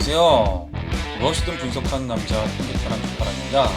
안녕하세요. 무엇이든 분석하는 남자 컴퓨터랑 조파랑입니다.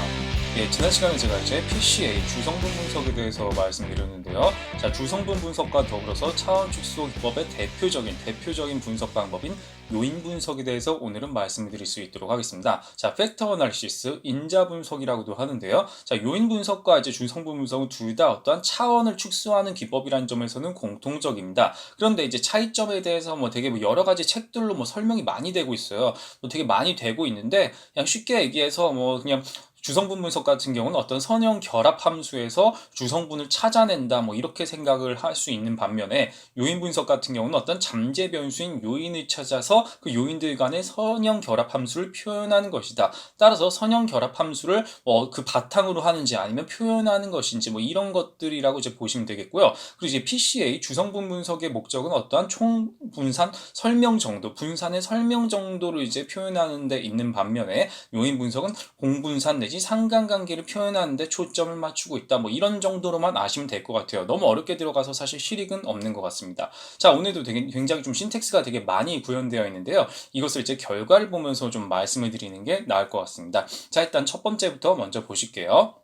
지난 시간에 제가 이제 PCA 주성분 분석에 대해서 말씀드렸는데요. 자, 주성분 분석과 더불어서 차원 축소 기법의 대표적인 분석 방법인 요인 분석에 대해서 오늘은 말씀을 드릴 수 있도록 하겠습니다. 자, 팩터 어널리시스, 인자 분석이라고도 하는데요. 자, 요인 분석과 이제 주성분 분석은 둘 다 어떠한 차원을 축소하는 기법이라는 점에서는 공통적입니다. 그런데 이제 차이점에 대해서 되게 여러 가지 책들로 설명이 많이 되고 있어요. 되게 많이 되고 있는데 그냥 쉽게 얘기해서 그냥 주성분 분석 같은 경우는 어떤 선형 결합 함수에서 주성분을 찾아낸다 이렇게 생각을 할 수 있는 반면에 요인 분석 같은 경우는 어떤 잠재 변수인 요인을 찾아서 그 요인들 간의 선형 결합 함수를 표현하는 것이다. 따라서 선형 결합 함수를 그 바탕으로 하는지 아니면 표현하는 것인지 이런 것들이라고 이제 보시면 되겠고요. 그리고 이제 PCA 주성분 분석의 목적은 어떠한 총 분산 설명 정도, 분산의 설명 정도를 이제 표현하는 데 있는 반면에 요인 분석은 공분산 내지 상관관계를 표현하는 데 초점을 맞추고 있다. 이런 정도로만 아시면 될 것 같아요. 너무 어렵게 들어가서 사실 실익은 없는 것 같습니다. 자, 오늘도 굉장히 좀 신텍스가 되게 많이 구현되어 있는데요. 이것을 이제 결과를 보면서 좀 말씀을 드리는 게 나을 것 같습니다. 자, 일단 첫 번째부터 먼저 보실게요.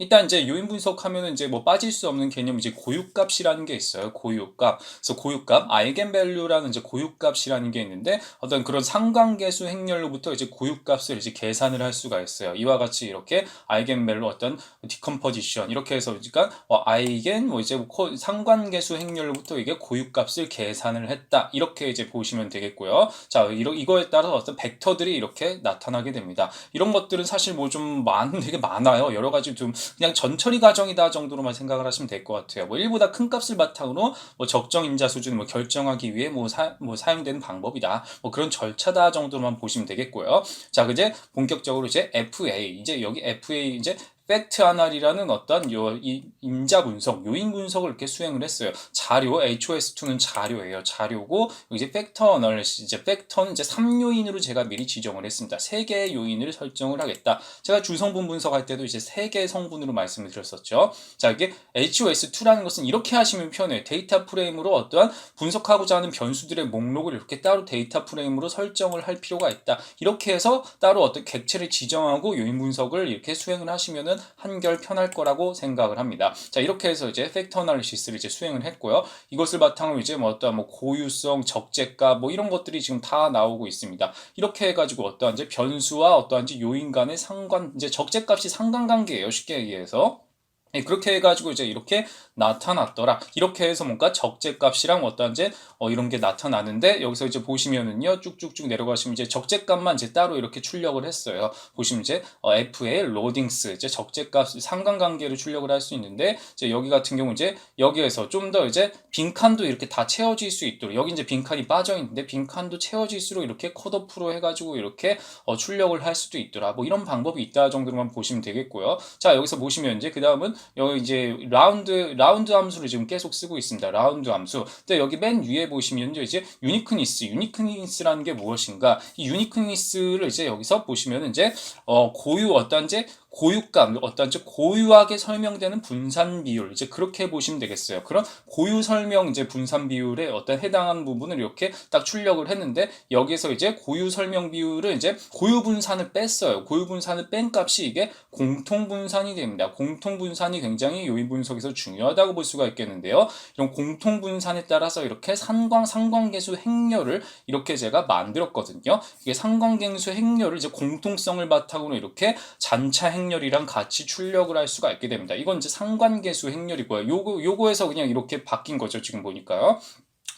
일단 이제 요인 분석하면은 이제 빠질 수 없는 개념이 이제 고유값이라는 게 있어요. 고유값. 그래서 고유값, 아이겐밸류라는 이제 고유값이라는 게 있는데 어떤 그런 상관계수 행렬로부터 이제 고유값을 이제 계산을 할 수가 있어요. 이와 같이 이렇게 아이겐밸류 어떤 디컴포지션 이렇게 해서 그러니까 아이겐 이제 상관계수 행렬로부터 이게 고유값을 계산을 했다. 이렇게 이제 보시면 되겠고요. 자, 이거에 따라서 어떤 벡터들이 이렇게 나타나게 됩니다. 이런 것들은 사실 되게 많아요. 여러 가지 좀 그냥 전처리 과정이다 정도로만 생각을 하시면 될 것 같아요. 1보다 큰 값을 바탕으로 적정 인자 수준을 결정하기 위해 사용되는 방법이다. 그런 절차다 정도로만 보시면 되겠고요. 자, 이제 본격적으로 이제 FA, 이제 여기 FA 이제 팩트 아날이라는 어떤 인자 분석, 요인 분석을 이렇게 수행을 했어요. 자료, HOS2는 자료예요. 자료고, 이제 팩터 어널리시스, 이제 팩터는 이제 3요인으로 제가 미리 지정을 했습니다. 3개의 요인을 설정을 하겠다. 제가 주성분 분석할 때도 이제 3개의 성분으로 말씀을 드렸었죠. 자, 이게 HOS2라는 것은 이렇게 하시면 편해요. 데이터 프레임으로 어떠한 분석하고자 하는 변수들의 목록을 이렇게 따로 데이터 프레임으로 설정을 할 필요가 있다. 이렇게 해서 따로 어떤 객체를 지정하고 요인 분석을 이렇게 수행을 하시면은 한결 편할 거라고 생각을 합니다. 자, 이렇게 해서 이제 팩터 어널리시스를 이제 수행을 했고요. 이것을 바탕으로 이제 어떠한 고유성, 적재값 이런 것들이 지금 다 나오고 있습니다. 이렇게 해가지고 어떠한 이제 변수와 어떠한 이제 요인 간의 이제 적재값이 상관관계예요. 쉽게 얘기해서. 그렇게 해가지고 이제 이렇게 나타났더라. 이렇게 해서 적재값이랑 어떤 이제 이런 게 나타나는데 여기서 이제 보시면은요 쭉쭉쭉 내려가시면 이제 적재값만 이제 따로 이렇게 출력을 했어요. 보시면 이제 FA 로딩스 이제 적재값 상관관계를 출력을 할 수 있는데 이제 여기 같은 경우 이제 여기에서 좀 더 이제 빈칸도 이렇게 다 채워질 수 있도록 여기 이제 빈칸이 빠져 있는데 빈칸도 채워질수록 이렇게 컷오프로 해가지고 이렇게 출력을 할 수도 있더라. 이런 방법이 있다 정도로만 보시면 되겠고요. 자, 여기서 보시면 이제 그 다음은 여기 이제 라운드 함수를 지금 계속 쓰고 있습니다. 라운드 함수. 근데 여기 맨 위에 보시면 이제 유니크니스라는 게 무엇인가? 이 유니크니스를 이제 여기서 보시면 이제 고유값, 고유하게 설명되는 분산 비율, 이제 그렇게 보시면 되겠어요. 그런 고유 설명, 이제 분산 비율에 해당하는 부분을 이렇게 딱 출력을 했는데, 여기에서 이제 고유 설명 비율을 이제 고유 분산을 뺐어요. 고유 분산을 뺀 값이 이게 공통 분산이 됩니다. 공통 분산이 굉장히 요인 분석에서 중요하다고 볼 수가 있겠는데요. 이런 공통 분산에 따라서 이렇게 상관계수 행렬을 이렇게 제가 만들었거든요. 이게 상관계수 행렬을 이제 공통성을 바탕으로 이렇게 잔차 행렬이랑 같이 출력을 할 수가 있게 됩니다. 이건 이제 상관계수 행렬이고요. 요거에서 그냥 이렇게 바뀐 거죠. 지금 보니까요.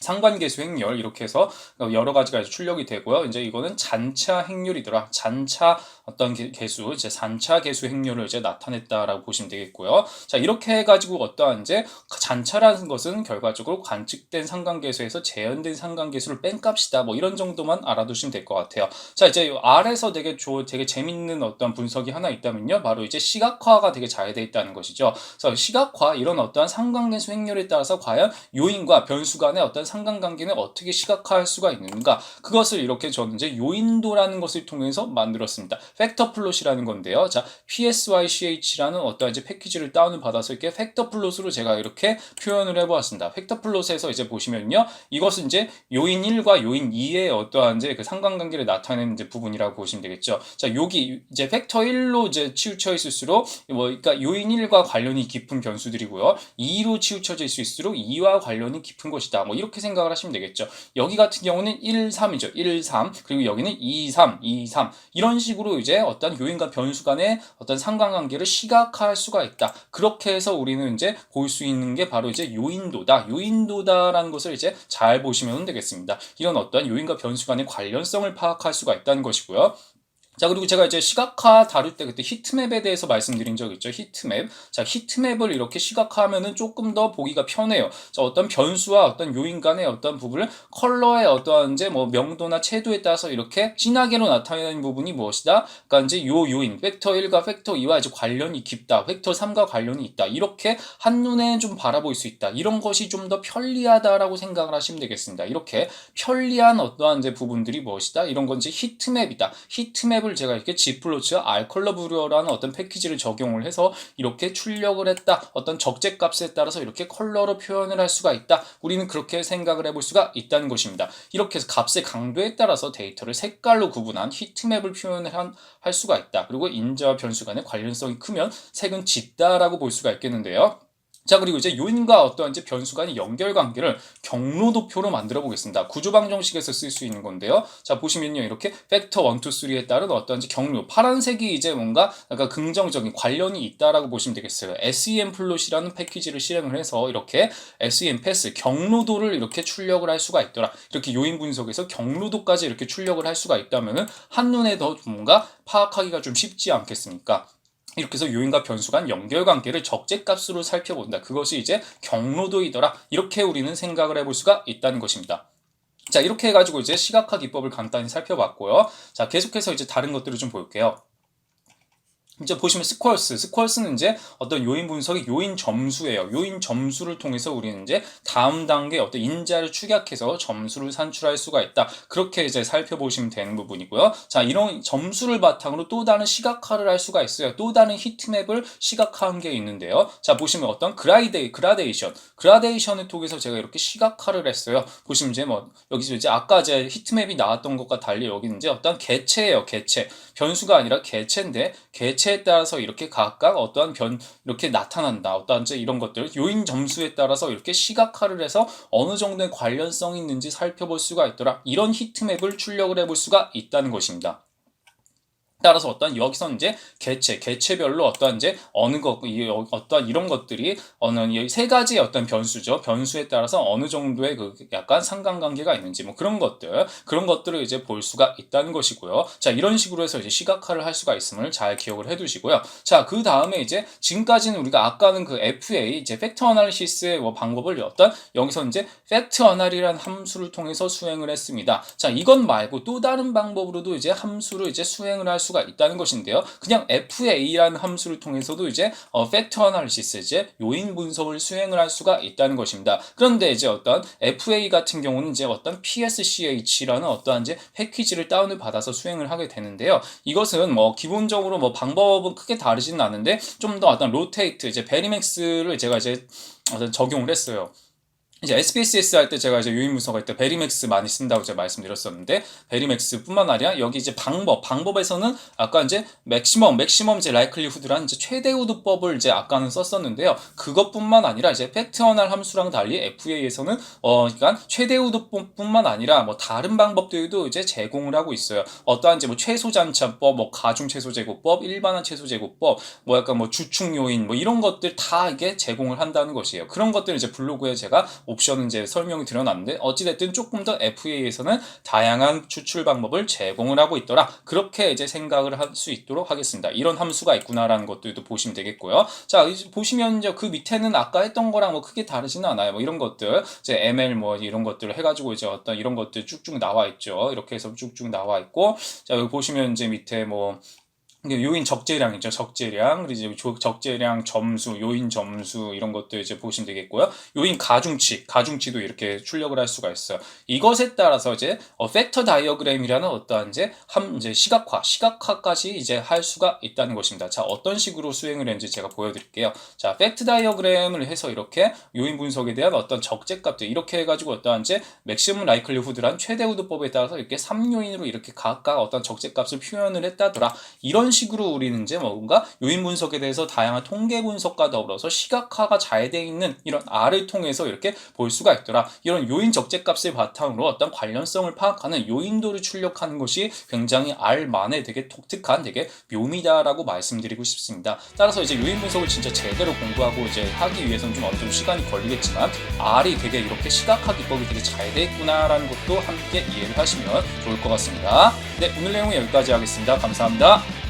상관계수 행렬 이렇게 해서 여러 가지가 출력이 되고요. 이제 이거는 잔차 행렬이더라. 잔차 어떤 개수, 이제 잔차 개수 행렬을 이제 나타냈다라고 보시면 되겠고요. 자, 이렇게 해가지고 어떠한 이제 잔차라는 것은 결과적으로 관측된 상관계수에서 재현된 상관계수를 뺀 값이다. 이런 정도만 알아두시면 될 것 같아요. 자, 이제 R에서 되게 재밌는 어떤 분석이 하나 있다면요. 바로 이제 시각화가 되게 잘 돼 있다는 것이죠. 그래서 시각화 이런 어떠한 상관계수 행렬에 따라서 과연 요인과 변수 간의 어떤 어떤 상관관계는 어떻게 시각화할 수가 있는가, 그것을 이렇게 저는 이제 요인도라는 것을 통해서 만들었습니다. 팩터 플롯이라는 건데요. 자, PSYCH라는 어떤 이제 패키지를 다운을 받아서 이렇게 팩터 플롯으로 제가 이렇게 표현을 해보았습니다. 팩터 플롯에서 이제 보시면요, 이것은 이제 요인 1과 요인 2의 어떠한 이제 그 상관관계를 나타내는 이제 부분이라고 보시면 되겠죠. 자, 여기 이제 팩터 1로 이제 치우쳐 있을수록 그러니까 요인 1과 관련이 깊은 변수들이고요. 2로 치우쳐져 있을수록 2와 관련이 깊은 것이다. 뭐 이렇게 생각을 하시면 되겠죠. 여기 같은 경우는 1, 3이죠. 1, 3. 그리고 여기는 2, 3, 2, 3. 이런 식으로 이제 어떤 요인과 변수 간의 어떤 상관관계를 시각화할 수가 있다. 그렇게 해서 우리는 이제 볼 수 있는 게 바로 이제 요인도다. 요인도다라는 것을 이제 잘 보시면 되겠습니다. 이런 어떤 요인과 변수 간의 관련성을 파악할 수가 있다는 것이고요. 자, 그리고 제가 이제 시각화 다룰 때 그때 히트맵에 대해서 말씀드린 적 있죠. 히트맵. 자, 히트맵을 이렇게 시각화하면은 조금 더 보기가 편해요. 자, 어떤 변수와 어떤 요인 간의 어떤 부분을 컬러의 어떠한 이제 뭐 명도나 채도에 따라서 이렇게 진하게로 나타내는 부분이 무엇이다? 그러니까 이제 요 요인, 팩터 1과 팩터 2와 이제 관련이 깊다. 팩터 3과 관련이 있다. 이렇게 한눈에 좀 바라볼 수 있다. 이런 것이 좀 더 편리하다라고 생각을 하시면 되겠습니다. 이렇게 편리한 어떠한 이제 부분들이 무엇이다? 이런 건 이제 히트맵이다. 히트맵을 제가 이렇게 G플로츠 R컬러뷰러라는 어떤 패키지를 적용을 해서 이렇게 출력을 했다. 어떤 적재 값에 따라서 이렇게 컬러로 표현을 할 수가 있다. 우리는 그렇게 생각을 해볼 수가 있다는 것입니다. 이렇게 해서 값의 강도에 따라서 데이터를 색깔로 구분한 히트맵을 표현을 할 수가 있다. 그리고 인자와 변수 간의 관련성이 크면 색은 짙다라고 볼 수가 있겠는데요. 자, 그리고 이제 요인과 어떠한 이제 변수 간의 연결관계를 경로도표로 만들어 보겠습니다. 구조방정식에서 쓸 수 있는 건데요. 자, 보시면요, 이렇게 팩터 1, 2, 3에 따른 어떠한 이제 경로, 파란색이 이제 뭔가 약간 긍정적인 관련이 있다라고 보시면 되겠어요. SEM 플롯이라는 패키지를 실행을 해서 이렇게 SEM 패스, 경로도를 이렇게 출력을 할 수가 있더라. 이렇게 요인 분석에서 경로도까지 이렇게 출력을 할 수가 있다면은 한눈에 더 뭔가 파악하기가 좀 쉽지 않겠습니까? 이렇게 해서 요인과 변수 간 연결관계를 적재값으로 살펴본다. 그것이 이제 경로도이더라. 이렇게 우리는 생각을 해볼 수가 있다는 것입니다. 자, 이렇게 해가지고 이제 시각화 기법을 간단히 살펴봤고요. 자, 계속해서 이제 다른 것들을 좀 볼게요. 이제 보시면 스쿼어스는 이제 어떤 요인 분석의 요인 점수예요. 요인 점수를 통해서 우리는 이제 다음 단계 어떤 인자를 축약해서 점수를 산출할 수가 있다. 그렇게 이제 살펴보시면 되는 부분이고요. 자, 이런 점수를 바탕으로 또 다른 시각화를 할 수가 있어요. 또 다른 히트맵을 시각화한 게 있는데요. 자, 보시면 어떤 그라데이션을 통해서 제가 이렇게 시각화를 했어요. 보시면 이제 뭐 여기서 이제 아까 이제 히트맵이 나왔던 것과 달리 여기는 이제 어떤 개체예요. 개체. 변수가 아니라 개체인데 개체에 따라서 이렇게 각각 어떠한 이렇게 나타난다. 어떠한 이런 것들 요인 점수에 따라서 이렇게 시각화를 해서 어느 정도의 관련성이 있는지 살펴볼 수가 있더라. 이런 히트맵을 출력을 해볼 수가 있다는 것입니다. 따라서 어떤 여기서 이제 개체별로 어떤 이제 어떤 이런 것들이 어느 세 가지의 어떤 변수죠. 변수에 따라서 어느 정도의 그 약간 상관관계가 있는지 뭐 그런 것들을 이제 볼 수가 있다는 것이고요. 자, 이런 식으로 해서 이제 시각화를 할 수가 있음을 잘 기억을 해두시고요. 자, 그 다음에 이제 지금까지는 우리가 아까는 그 FA 이제 팩터 어널리시스의 뭐 방법을 여기서 이제 팩트 어널이라는 함수를 통해서 수행을 했습니다. 자, 이건 말고 또 다른 방법으로도 이제 함수를 이제 수행을 할 수가 있다는 것인데요. 그냥 FA라는 함수를 통해서도 이제 팩터 어널리시스 이제 요인 분석을 수행을 할 수가 있다는 것입니다. 그런데 이제 어떤 FA 같은 경우는 이제 어떤 PSCH라는 어떠한 이제 패키지를 다운을 받아서 수행을 하게 되는데요. 이것은 뭐 기본적으로 뭐 방법은 크게 다르지는 않은데 좀 더 어떤 로테이트 이제 베리맥스를 제가 이제 적용을 했어요. 이제 SPSS 할 때 제가 이제 요인 분석할 때 베리맥스 많이 쓴다고 제가 말씀드렸었는데 베리맥스뿐만 아니라 여기 이제 방법에서는 아까 이제 맥시멈 이제 라이클리후드라는 이제 최대우드법을 이제 아까는 썼었는데요. 그것뿐만 아니라 이제 팩트어널 함수랑 달리 FA에서는 그러니까 최대우드법뿐만 아니라 뭐 다른 방법들도 이제 제공을 하고 있어요. 어떠한 이제 뭐 최소잔차법, 뭐 가중최소제곱법, 일반화 최소제곱법, 뭐 약간 뭐 주축 요인 뭐 이런 것들 다 이게 제공을 한다는 것이에요. 그런 것들 이제 블로그에 제가 옵션은 이제 설명이 드려놨는데 어찌됐든 조금 더 FA에서는 다양한 추출 방법을 제공을 하고 있더라. 그렇게 이제 생각을 할 수 있도록 하겠습니다. 이런 함수가 있구나라는 것들도 보시면 되겠고요. 자, 보시면 이제 그 밑에는 아까 했던 거랑 뭐 크게 다르지는 않아요. 뭐 이런 것들 이제 ML 뭐 이런 것들을 해가지고 이제 어떤 이런 것들 쭉쭉 나와 있죠. 이렇게 해서 쭉쭉 나와 있고 자, 여기 보시면 이제 밑에 뭐 요인 적재량이죠. 적재량. 그리고 이제 적재량 점수, 요인 점수 이런 것도 이제 보시면 되겠고요. 요인 가중치도 이렇게 출력을 할 수가 있어요. 이것에 따라서 이제 팩터 다이어그램이라는 어떠한 이제 시각화까지 이제 할 수가 있다는 것입니다. 자, 어떤 식으로 수행을 했는지 제가 보여드릴게요. 자, 팩트 다이어그램을 해서 이렇게 요인 분석에 대한 어떤 적재값들 이렇게 해가지고 어떠한 이제 맥시멈 라이클리후드란 최대 우드법에 따라서 이렇게 3요인으로 이렇게 각각 어떤 적재값을 표현을 했다더라. 이런 식으로 우리는 이제 뭔가 요인 분석에 대해서 다양한 통계 분석과 더불어서 시각화가 잘 돼 있는 이런 R을 통해서 이렇게 볼 수가 있더라. 이런 요인 적재값을 바탕으로 어떤 관련성을 파악하는 요인도를 출력하는 것이 굉장히 R만의 되게 독특한 되게 묘미다라고 말씀드리고 싶습니다. 따라서 이제 요인 분석을 진짜 제대로 공부하고 이제 하기 위해서는 좀 어느 정도 시간이 걸리겠지만 R이 되게 이렇게 시각화 기법이 되게 잘 돼 있구나라는 것도 함께 이해를 하시면 좋을 것 같습니다. 네, 오늘 내용은 여기까지 하겠습니다. 감사합니다.